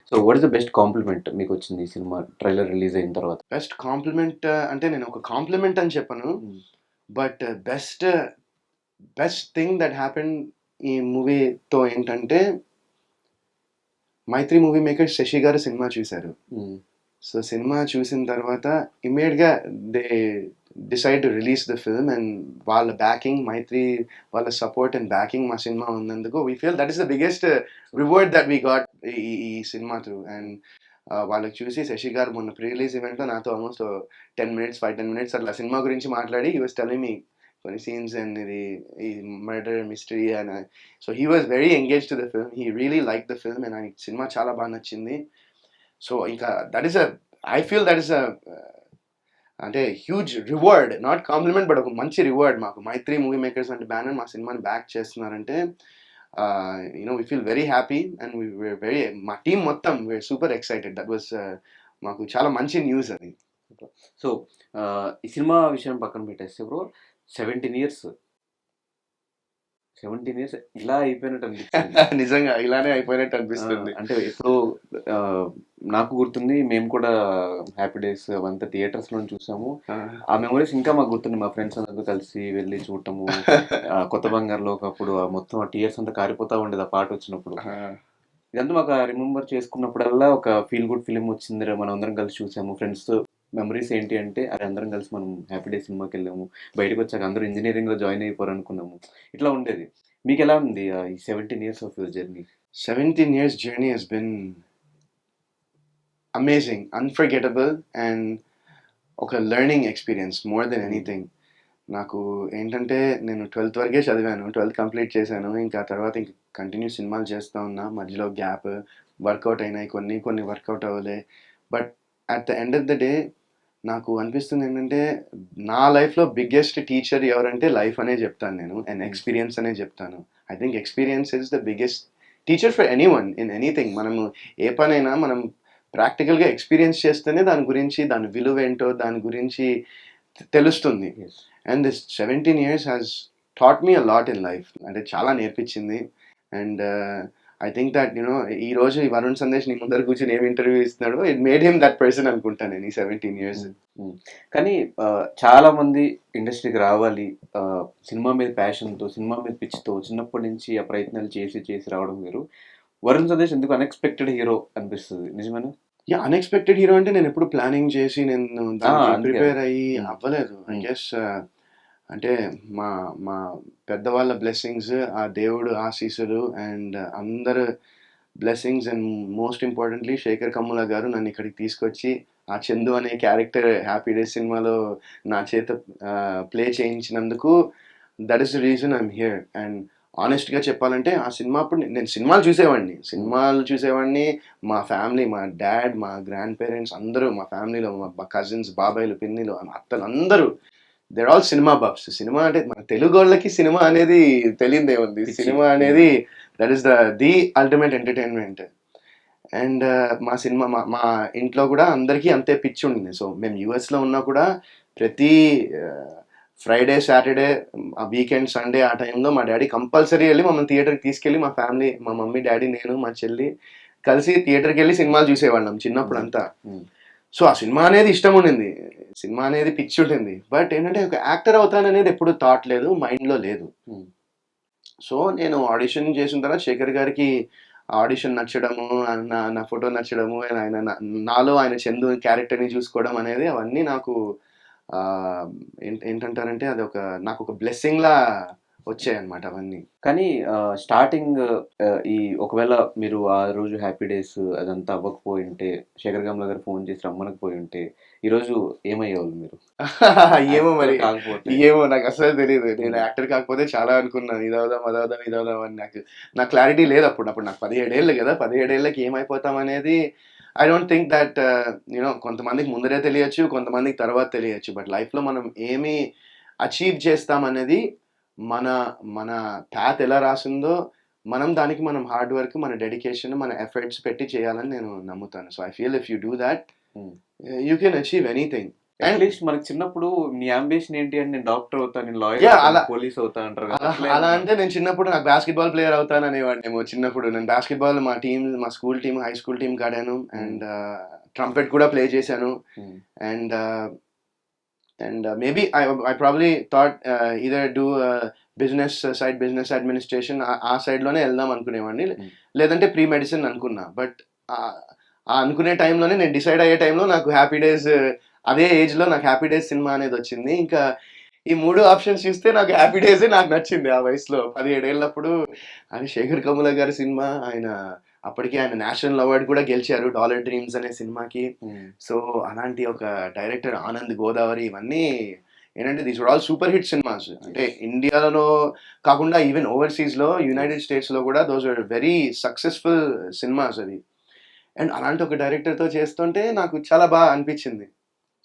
So what is the best compliment మీకు వచ్చింది ఈ సినిమా ట్రైలర్ రిలీజ్ అయిన తర్వాత? బెస్ట్ కాంప్లిమెంట్ అంటే నేను ఒక కాంప్లిమెంట్ అని చెప్పను. But best thing that happen ఈ మూవీతో ఏంటంటే, 'మైత్రి మూవీ మేకర్స్' శశి గారు సినిమా చూశారు. సో సినిమా చూసిన తర్వాత ఇమ్మీడియట్‌గా they decide to release the film and వాళ్ళ బ్యాకింగ్, మైత్రి వాళ్ళ సపోర్ట్ అండ్ బ్యాకింగ్ మా సినిమా ఉన్నందుకు we feel that is the biggest reward that we got ఈ సినిమా త్రూ. అండ్ వాళ్ళకి చూసి శశి గారు మొన్న ప్రీ రిలీజ్ ఈవెంట్‌లో నాతో ఆల్మోస్ట్ 10 మినిట్స్, 10 మినిట్స్ అట్లా సినిమా గురించి మాట్లాడి హి వాస్ టెల్లింగ్ మీ కొన్ని సీన్స్ అండ్ ఇది ఈ murder mystery and so he was very engaged to the film. He really like the film and ఆయనకి సినిమా చాలా బాగా నచ్చింది. సో ఇంకా that is I feel that is అంటే huge reward, not compliment but ఒక మంచి రివార్డ్ మాకు. 'మైత్రి మూవీ మేకర్స్' అంటే బ్యానర్ మా సినిమాని బ్యాక్ చేస్తున్నారంటే we feel very happy and very మా టీం మొత్తం we are super excited. That was మాకు చాలా మంచి న్యూస్ అది. సో ఈ సినిమా విషయం పక్కన పెట్టేస్తే బ్రో, 17 ఇయర్స్ ఇలా అయిపోయినట్టు అనిపిస్తుంది. నిజంగా ఇలానే అయిపోయినట్టు అనిపిస్తుంది. అంటే ఎప్పుడు నాకు గుర్తుంది, మేము కూడా హ్యాపీ డేస్ అవంతా థియేటర్స్ లో చూసాము. ఆ మెమరీస్ ఇంకా మాకు గుర్తుంది. మా ఫ్రెండ్స్ అందరితో కలిసి వెళ్ళి చూడటము, కొత్త బంగారులో ఒకప్పుడు మొత్తం ఆ టీయర్స్ అంతా కారిపోతా ఉండేది ఆ పాట వచ్చినప్పుడు. ఇదంతా మాకు రిమెంబర్ చేసుకున్నప్పుడల్లా ఒక ఫీల్ గుడ్ ఫిలిం వచ్చింది, మనం అందరం కలిసి చూసాము. ఫ్రెండ్స్ మెమరీస్ ఏంటి అంటే, అది అందరం కలిసి మనం హ్యాపీ డే సినిమాకి వెళ్ళాము, బయటకు వచ్చాక అందరూ ఇంజనీరింగ్లో జాయిన్ అయిపోరు అనుకున్నాము, ఇట్లా ఉండేది. మీకు ఎలా ఉంది ఈ 17 years of your journey? 17 years journey has been amazing, unforgettable and ఒక learning experience more than anything. నాకు ఏంటంటే నేను 12th వరకే చదివాను, 12th కంప్లీట్ చేశాను. ఇంకా తర్వాత ఇంక కంటిన్యూ సినిమాలు చేస్తూ ఉన్నా. మధ్యలో గ్యాప్, వర్కౌట్ అయినాయి కొన్ని వర్కౌట్ అవ్వలే. But at the end of the day నాకు అనిపిస్తుంది ఏంటంటే, నా లైఫ్లో బిగ్గెస్ట్ టీచర్ ఎవరంటే లైఫ్ అనే చెప్తాను నేను, అండ్ ఎక్స్పీరియన్స్ అనే చెప్తాను. I think experience is the biggest teacher for any one in anything. మనము ఏ పనైనా మనం ప్రాక్టికల్గా ఎక్స్పీరియన్స్ చేస్తేనే దాని గురించి, దాని విలువ ఏంటో దాని గురించి తెలుస్తుంది. And this 17 years has taught me a lot in life. అంటే చాలా నేర్పించింది. అండ్ ఐ థింక్ దట్ ఈ రోజు ఈ వరుణ్ సందేశ్ నీ ముందర కూర్చొని ఏం ఇంటర్వ్యూ ఇస్తున్నాడో it made him that person అనుకుంటాను నేను ఈ 17 years. కానీ చాలా మంది ఇండస్ట్రీకి రావాలి సినిమా మీద ప్యాషన్తో, సినిమా మీద పిచ్చితో చిన్నప్పటి నుంచి ఆ ప్రయత్నాలు చేసి రావడం వేరు. వరుణ్ సందేశ్ ఎందుకు అన్ఎక్స్పెక్టెడ్ హీరో అనిపిస్తుంది, నిజమేనా? అన్ఎక్స్పెక్టెడ్ హీరో అంటే నేను ఎప్పుడు ప్లానింగ్ చేసి నేను ప్రిపేర్ అయ్యి అవ్వలేదు. ఐ గెస్ అంటే మా మా పెద్దవాళ్ళ బ్లెస్సింగ్స్, ఆ దేవుడు ఆశీస్సులు అండ్ అందరు blessings and most importantly Sekhar Kammula garu నన్ను ఇక్కడికి తీసుకొచ్చి ఆ చందు అనే క్యారెక్టర్ హ్యాపీ డేస్ సినిమాలో నా చేత ప్లే చేయించినందుకు that is the reason I'm here. And ఆనెస్ట్గా చెప్పాలంటే ఆ సినిమా అప్పుడు నేను సినిమాలు చూసేవాడిని. మా ఫ్యామిలీ, మా డాడ్, మా గ్రాండ్ పేరెంట్స్ అందరూ, మా ఫ్యామిలీలో మా కజిన్స్, బాబాయ్లు, పిన్నిలు, అత్తలు అందరూ there all cinema buffs. Cinema అంటే మన తెలుగు వాళ్ళకి సినిమా అనేది తెలియదే ఉంది. సినిమా అనేది that is the ultimate entertainment. And మా సినిమా మా ఇంట్లో కూడా అందరికీ అంతే పిచ్చి ఉండింది. సో మేము యూఎస్లో ఉన్నా కూడా ప్రతి ఫ్రైడే, సాటర్డే, ఆ వీకెండ్, సండే ఆ టైంలో మా డాడీ కంపల్సరీ వెళ్ళి మమ్మల్ని థియేటర్కి తీసుకెళ్ళి మా ఫ్యామిలీ, మా మమ్మీ, డాడీ, నేను, మా చెల్లి కలిసి థియేటర్కి వెళ్ళి సినిమాలు చూసేవాళ్ళం చిన్నప్పుడు అంతా. సో ఆ సినిమా అనేది ఇష్టం ఉండింది, సినిమా అనేది పిచ్చి ఉంటుంది. బట్ ఏంటంటే ఒక యాక్టర్ అవుతాననేది ఎప్పుడు థాట్ లేదు, మైండ్లో లేదు. సో నేను ఆడిషన్ చేసిన తర్వాత శేఖర్ గారికి ఆడిషన్ నచ్చడము, నా ఫోటో నచ్చడము, ఆయన నాలో ఆయన చందు క్యారెక్టర్ని చూసుకోవడం అనేది అవన్నీ నాకు ఏంటంటారంటే అది నాకు ఒక బ్లెస్సింగ్ లా వచ్చాయన్నమాట అవన్నీ. కానీ స్టార్టింగ్ ఈ ఒకవేళ మీరు ఆ రోజు హ్యాపీ డేస్ అదంతా అవ్వకపోయి ఉంటే, శేఖర్ కమ్ల గారు ఫోన్ చేసి రమ్మనకపోయి ఉంటే ఈరోజు ఏమయ్యేవాళ్ళు మీరు? ఏమో మరి, ఏమో నాకు అసలు తెలియదు. నేను యాక్టర్ కాకపోతే చాలా అనుకున్నాను, ఇదవుదాం అని. నాకు క్లారిటీ లేదు అప్పుడు నాకు 17 ఏళ్ళు కదా, 17 ఏళ్ళకి ఏమైపోతాం అనేది ఐ డోంట్ థింక్ దట్ కొంతమందికి ముందరే తెలియచ్చు, కొంతమందికి తర్వాత తెలియచ్చు. బట్ లైఫ్లో మనం ఏమి అచీవ్ చేస్తామనేది మన మన ప్యాత్ ఎలా రాసిందో దానికి మనం హార్డ్ వర్క్, మన డెడికేషన్, మన ఎఫర్ట్స్ పెట్టి చేయాలని నేను నమ్ముతాను. So I feel if you do that you can achieve anything. At least మనకి చిన్నప్పుడు నీ అంబిషన్ ఏంటి అని నేను డాక్టర్ అవుతాను, నేను Yeah, లాయర్ అలా పోలీస్ అవుతా అంటారు కదా, అలా అట్లా అలా ఏమన్నా? అంటే నేను చిన్నప్పుడు నాకు బాస్కెట్బాల్ ప్లేయర్ అవుతాను అనేవాడినేమో చిన్నప్పుడు. నేను బాస్కెట్బాల్ మా స్కూల్ టీమ్, హై స్కూల్ టీమ్‌కి ఆడాను. అండ్ ట్రంపెట్ కూడా ప్లే చేశాను. Um, and maybe I probably thought either do business administration ఆ సైడ్‌లోనే వెళ్దాం అనుకునేవాడిని. ఉమ్, లేదంటే ప్రీ మెడిసిన్ అనుకున్నా. బట్ ఆ అనుకునే టైంలోనే నేను డిసైడ్ అయ్యే టైంలో నాకు హ్యాపీ డేస్, అదే ఏజ్‌లో నాకు హ్యాపీ డేస్ సినిమా అనేది వచ్చింది. ఇంకా ఈ 3 ఆప్షన్స్ చూస్తే నాకు హ్యాపీ డేసే నాకు నచ్చింది ఆ వయసులో. 17 ఏళ్ళప్పుడు అది శేఖర్ కమ్ముల గారి సినిమా. అప్పటికి ఆయన నేషనల్ అవార్డ్ కూడా గెలిచారు 'డాలర్ డ్రీమ్స్' అనే సినిమాకి. ఉమ్, సో, అలాంటి ఒక డైరెక్టర్ 'ఆనంద్ గోదావరి' ఇవన్నీ ఏంటంటే these are all super hit cinemas. అంటే yes. ఇండియాలో కాకుండా ఈవెన్ ఓవర్‌సీస్‌లో, యునైటెడ్ స్టేట్స్‌లో కూడా those are very successful cinemas అవి. అండ్ అలాంటి ఒక డైరెక్టర్‌తో చేస్తుంటే నాకు చాలా అనిపించింది.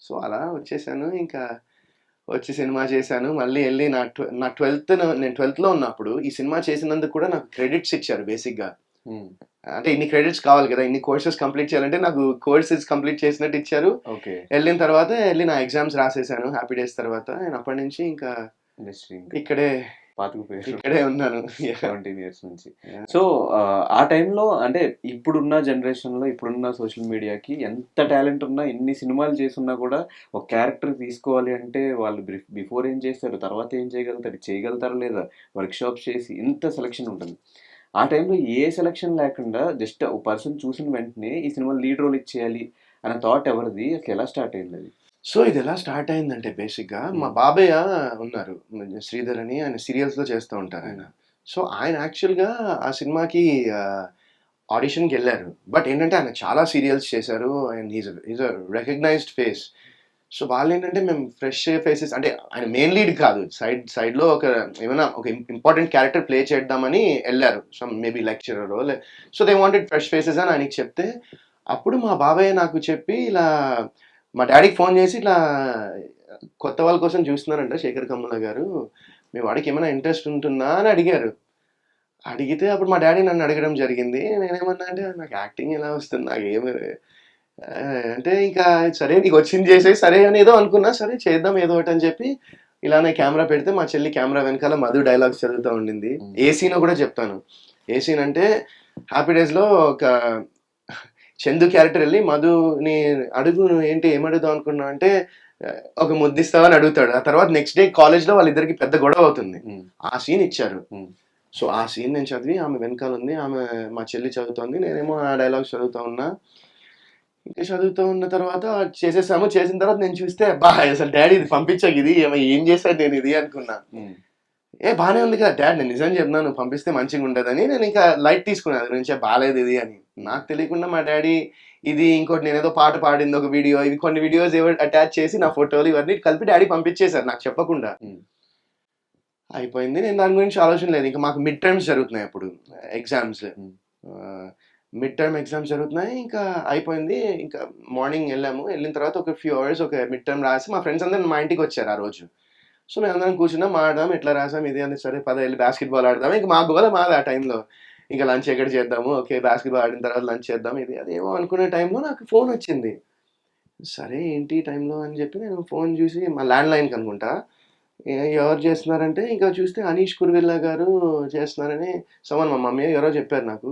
సో, అలా వచ్చేసాను. ఇంకా వచ్చి సినిమా చేశాను. మళ్ళీ ఎళ్లి నా 12థ్‌లో ఉన్నప్పుడు ఈ సినిమా చేసినందుకు కూడా నాకు క్రెడిట్స్ ఇచ్చారు బేసిక్‌గా. ఉమ్, అంటే ఇన్ని క్రెడిట్స్ కావాలి కదా! ఇన్ని కోర్సెస్ కంప్లీట్ చేయాలంటే నాకు కోర్సెస్ కంప్లీట్ చేసినట్టు ఇచ్చారు. ఓకే. ఎళ్ళిన తర్వాత నా ఎగ్జామ్స్ రాసేసాను హ్యాపీ డేస్ తర్వాత. అండ్ అప్పటినుంచి ఇంకా ఇండస్ట్రీ ఇంకా ఇక్కడే పాతుకుపోయారు ఇక్కడే ఉన్నాను. యాహ్! 17 ఇయర్స్ నుంచి. యాహ్! సో, ఆ టైంలో అంటే ఇప్పుడున్న జనరేషన్‌లో, ఇప్పుడున్న సోషల్ మీడియాకి ఎంత టాలెంట్ ఉన్నా, ఎన్ని సినిమాలు చేసున్నా కూడా ఒక క్యారెక్టర్ తీసుకోవాలి అంటే వాళ్ళు బిఫోర్ ఏం చేస్తారు, తర్వాత ఏం చేయగలుగుతారు, చేయగలుగుతారా లేదా, వర్క్‌షాప్స్ చేసి ఇంత సెలక్షన్ ఉంటుంది. ఆ టైంలో ఏ సెలక్షన్ లేకుండా జస్ట్ ఒక పర్సన్ చూసిన వెంటనే ఈ సినిమాలో లీడ్ రోల్ ఇచ్చేయాలి అనే థాట్ ఎవరిది? అసలు ఎలా స్టార్ట్ అయిందది? సో, ఇదెలా స్టార్ట్ అయిందంటే బేసిక్‌గా మా హ్మ్. బాబయ్య ఉన్నారు. శ్రీధర్ అని ఆయన సీరియల్స్‌లో చేస్తూ ఉంటారాయన. సో, ఆయన యాక్చువల్‌గా ఆ సినిమాకి ఆహ్, ఆడిషన్‌కెళ్లారు. బట్ ఏంటంటే ఆయన చాలా సీరియల్స్ చేశారు. And he's a recognised face. So, వాళ్ళేంటంటే మేము ఫ్రెష్ ఫేసెస్ అంటే ఆయన మెయిన్ లీడ్ కాదు. సైడ్‌లో ఏమైనా ఒక ఇంపార్టెంట్ క్యారెక్టర్ ప్లే చేద్దామని ఎళ్లారు. మేబీ లెక్చరరో so, they wanted fresh faces అని ఆయనకి చెప్తే, అప్పుడు మా బాబాయ్ నాకు చెప్పి ఇలా మా డ్యాడీకి ఫోన్ చేసి ఇట్లా కొత్త వాళ్ళ కోసం చూస్తున్నారంట శేఖర్ కమ్ముల గారు. మీ వాడికి ఏమైనా ఇంట్రెస్ట్ ఉంటుందా అని అడిగారు. అడిగితే అప్పుడు మా డ్యాడీ నన్ను అడగడం జరిగింది. నేనేమన్నా అంటే నాకు యాక్టింగ్ ఎలా వస్తుంది? నాకేమి అంటే ఇంకా సరే నీకొచ్చింది చేసేయి సరే అని ఏదో అనుకున్నా. సరే చేద్దాం ఏదో ఒకటి అని చెప్పి ఇలానే కెమెరా పెడితే మా చెల్లి కెమెరా వెనకాల మధు డైలాగ్స్ చదువుతా ఉండింది. హ్మ్. ఏ సీనో కూడా చెప్తాను. ఏ సీన్ అంటే 'హ్యాపీ డేస్‌లో' ఒక చందు క్యారెక్టర్ ఎళ్లి మధుని అడుగు నువ్వేంటి ఏమడుగుదాం అనుకున్నావు అంటే ఒక ముద్దిస్తావా అని అడుగుతాడు. ఆ తర్వాత నెక్స్ట్ డే కాలేజ్‌లో వాళ్ళిద్దరికి పెద్ద గొడవ అవుతుంది. హ్మ్. ఆ సీన్ ఇచ్చారు. హ్మ్. సో, ఆ సీన్ నేను చదివి ఆమె వెనకాల ఉంది. మా చెల్లి చదువుతోంది. నేనేమో ఆ డైలాగ్స్ చదువుతా ఉన్నా. ఇంకా చదువుతూ ఉన్న తర్వాత చేసేసాము. చేసిన తర్వాత నేను చూస్తే అబ్బా! అసలు డ్యాడీ ఇది పంపించాక ఇది ఏం చేశాను నేను ఇది అనుకున్నా. హ్మ్. బానే ఉంది కదా డ్యాడ్ నేను నిజం చెప్తున్నాను నువ్వు పంపిస్తే మంచిగుంటదని నేను ఇంకా లైట్ తీసుకున్నా అది నుంచే బాలేదు ఇది అని. నాకు తెలియకుండా మా డ్యాడీ ఇది ఇంకోటి నేనేదో పాట పాడింది ఒక వీడియో ఇవి కొన్ని వీడియోస్ ఏవో అటాచ్ చేసి నా ఫోటోలు ఇవన్నీ కలిపి డ్యాడీ పంపించేశారు నాకు చెప్పకుండా. హ్మ్. అయిపోయింది. నేను దాని గురించి ఆలోచన లేదు. ఇంకా మాకు మిడ్ టర్మ్స్ జరుగుతున్నాయి అప్పుడు ఎగ్జామ్స్. హ్మ్. మిడ్ టర్మ్ ఎగ్జామ్స్ జరుగుతున్నాయి. ఇంకా అయిపోయింది. ఇంకా మార్నింగ్ ఎళ్ళాము. ఎళ్ళిన తర్వాత ఒక ఫ్యూ అవర్స్ ఒక మిడ్ టర్మ్ రాసి మా ఫ్రెండ్స్ అందరూ మా ఇంటికొచ్చారు ఆ రోజు. సో, మేమందరం కూర్చున్నాం, మాట్లాడదాం, ఎట్లా రాసాం ఇది అని. సరే పద ఎళ్లి బాస్కెట్‌బాల్ ఆడదాం. ఇంక మా గోల మాది ఆ టైంలో. ఇంక లంచ్ ఎక్కడ చేద్దాము? ఓకే. బాస్కెట్‌బాల్ ఆడిన తర్వాత లంచ్ చేద్దాం ఇది అది ఏమో అనుకునే టైంలో నాకు ఫోనొచ్చింది. సరే ఏంటి ఈ టైంలో అని చెప్పి నేను ఫోన్ చూసి మా ల్యాండ్‌లైన్‌కి అనుకుంటా. ఎవరు చేస్తున్నారంటే ఇంకా చూస్తే 'అనీష్ కురువిల్లా' గారు చేస్తున్నారని మా మమ్మీయో ఎవరో చెప్పారు నాకు.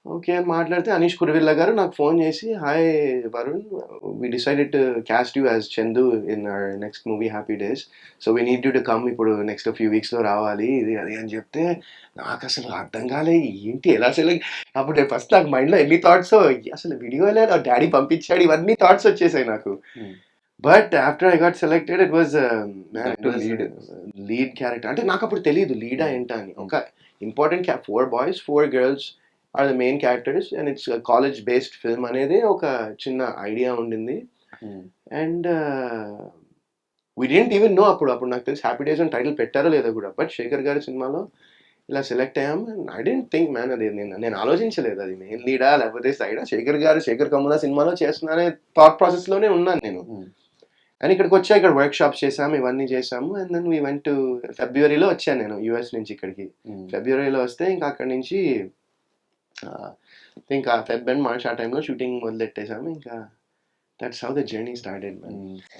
ఓకే. అని మాట్లాడితే 'అనీష్ కురువిల్లా' గారు నాకు ఫోన్ చేసి, "hi Varun, we decided to cast you as Chandu in our next movie 'Happy Days. So, we need you to come ఇప్పుడు నెక్స్ట్ ఫ్యూ వీక్స్‌లో రావాలి." ఇది అది అని చెప్తే నాకసలు అర్థం కాలే. ఏంటి ఎలా అప్పుడు నేను ఫస్ట్ నాకు మైండ్‌లో ఎన్ని థాట్సో అసలు వీడియో ఎలా డ్యాడీ పంపించాడు ఇవన్నీ థాట్స్ వచ్చేసాయి నాకు. Hmm. But after I got selected it was man that it to was lead. Lead character. అంటే నాకప్పుడు తెలీదు లీడా హ్మ్. ఏంటా అని. హ్మ్. ఒక important 4 boys, 4 girls are the main characters and it's college based film అనేది ఒక చిన్న ఐడియా ఉండింది. Hmm. And we didn't even know అప్పుడు నాకు తెలిసి 'హ్యాపీ డేస్' అని టైటిల్ పెట్టారో లేదో కూడా. బట్ శేఖర్ గారి సినిమాలో ఇలా సెలెక్ట్ అయ్యాము. ఐ డిడ్ంట్ థింక్ మ్యాన్ అది నేను ఆలోచించలేదు అది మెయిన్ లీడా లేకపోతే సైడా. శేఖర్ కమ్ముల సినిమాలో చేస్తున్నారనే థాట్ ప్రాసెస్‌లోనే ఉన్నాను నేను. హ్మ్. అండ్ ఇక్కడికొచ్చా ఇక్కడ వర్క్‌షాప్స్ చేసాము. ఇవన్నీ చేసాము. And then we went to ఫిబ్రవరిలో వచ్చాను నేను యూఎస్ నుంచి ఇక్కడికి. హ్మ్. ఫిబ్రవరిలో వస్తే ఇంకా అక్కడి నుంచి ఆహ్, ఇంకా ఫెబ్ అండ్ మార్చ్ ఆ టైంలో షూటింగ్ మొదలెట్టేసాము. ఇంకా that's how the journey started man. హ్మ్.